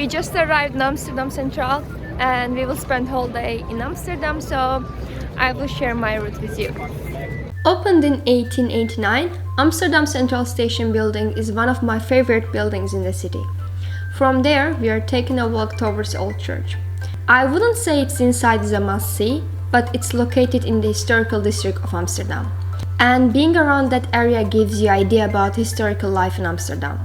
We just arrived in Amsterdam Central and we will spend whole day in Amsterdam, so I will share my route with you. Opened in 1889, Amsterdam Central Station building is one of my favorite buildings in the city. From there, we are taking a walk towards Old Church. I wouldn't say its inside is a must-see, but it's located in the historical district of Amsterdam. And being around that area gives you idea about historical life in Amsterdam.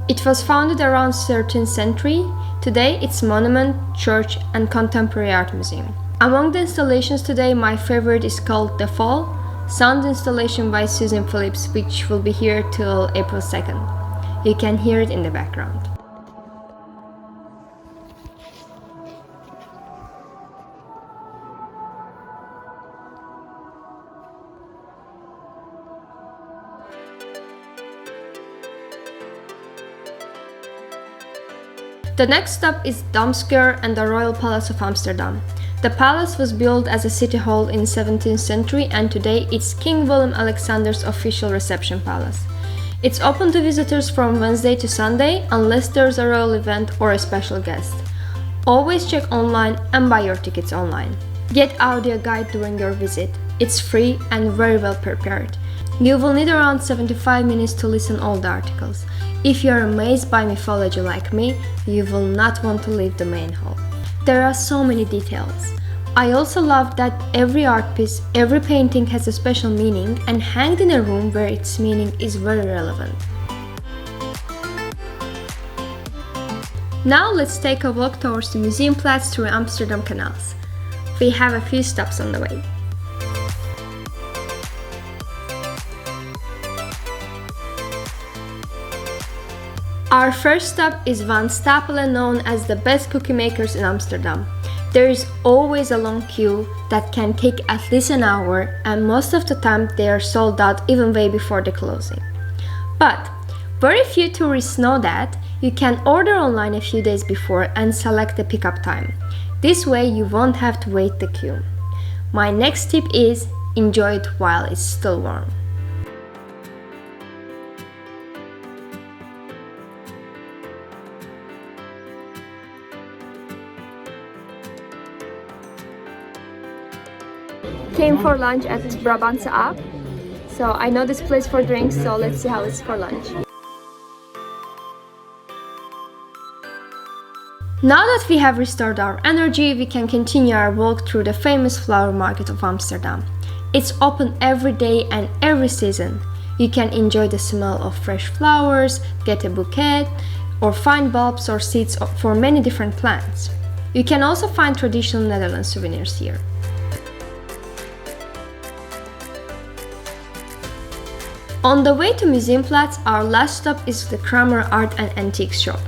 It was founded around 13th century. Today, it's monument, church, and contemporary art museum. Among the installations today, my favorite is called The Fall, sound installation by Susan Phillips, which will be here till April 2nd. You can hear it in the background. The next stop is Dam Square and the Royal Palace of Amsterdam. The palace was built as a city hall in 17th century and today it's King Willem-Alexander's official reception palace. It's open to visitors from Wednesday to Sunday unless there's a royal event or a special guest. Always check online and buy your tickets online. Get audio guide during your visit. It's free and very well prepared. You will need around 75 minutes to listen all the articles. If you are amazed by mythology like me, you will not want to leave the main hall. There are so many details. I also love that every art piece, every painting has a special meaning and hanged in a room where its meaning is very relevant. Now let's take a walk towards the Museumplatz through Amsterdam canals. We have a few stops on the way. Our first stop is Van Stapelen, known as the best cookie makers in Amsterdam. There is always a long queue that can take at least an hour, and most of the time they are sold out even way before the closing. But very few tourists know that you can order online a few days before and select the pickup time. This way you won't have to wait the queue. My next tip is enjoy it while it's still warm. Came for lunch at Brabantse Aap. So I know this place for drinks, so let's see how it's for lunch. Now that we have restored our energy, we can continue our walk through the famous flower market of Amsterdam. It's open every day and every season. You can enjoy the smell of fresh flowers, get a bouquet, or find bulbs or seeds for many different plants. You can also find traditional Netherlands souvenirs here. On the way to Museumplatz, our last stop is the Kramer Art Antiques shop.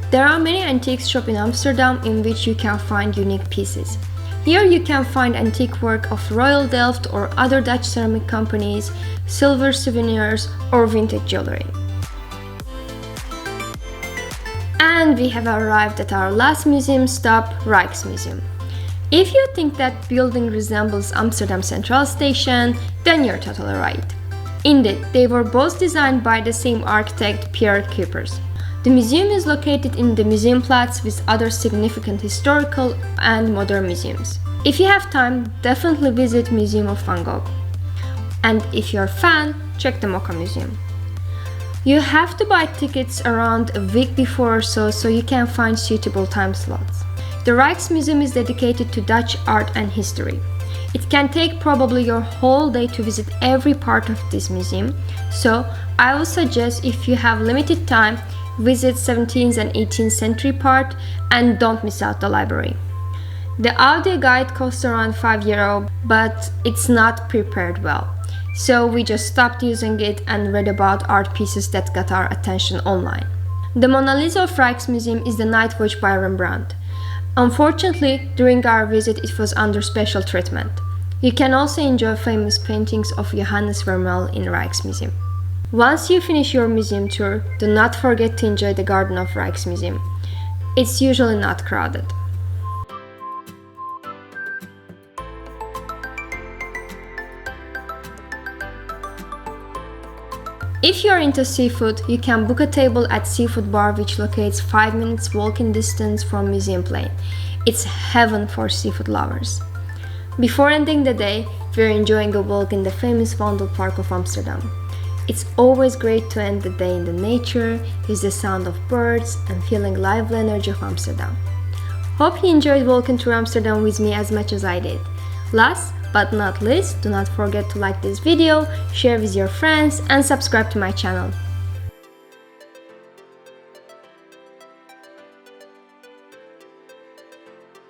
There are many antiques shops in Amsterdam in which you can find unique pieces. Here you can find antique work of Royal Delft or other Dutch ceramic companies, silver souvenirs or vintage jewelry. And we have arrived at our last museum stop, Rijksmuseum. If you think that building resembles Amsterdam Central Station, then you're totally right. Indeed, they were both designed by the same architect, Pierre Cuypers. The museum is located in the Museumplatz with other significant historical and modern museums. If you have time, definitely visit Museum of Van Gogh. And if you're a fan, check the Mocha Museum. You have to buy tickets around a week before or so you can find suitable time slots. The Rijksmuseum is dedicated to Dutch art and history. It can take probably your whole day to visit every part of this museum, so I would suggest if you have limited time, visit 17th and 18th century part and don't miss out the library. The audio guide costs around €5, but it's not prepared well, so we just stopped using it and read about art pieces that got our attention online. The Mona Lisa of Rijksmuseum is the Night Watch by Rembrandt. Unfortunately, during our visit it was under special treatment. You can also enjoy famous paintings of Johannes Vermeer in Rijksmuseum. Once you finish your museum tour, do not forget to enjoy the garden of Rijksmuseum. It's usually not crowded. If you're into seafood, you can book a table at Seafood Bar, which locates 5 minutes walking distance from Museum Plain. It's heaven for seafood lovers. Before ending the day, we're enjoying a walk in the famous Wandelpark of Amsterdam. It's always great to end the day in the nature, with the sound of birds and feeling lively energy of Amsterdam. Hope you enjoyed walking through Amsterdam with me as much as I did. Last but not least, do not forget to like this video, share with your friends, and subscribe to my channel.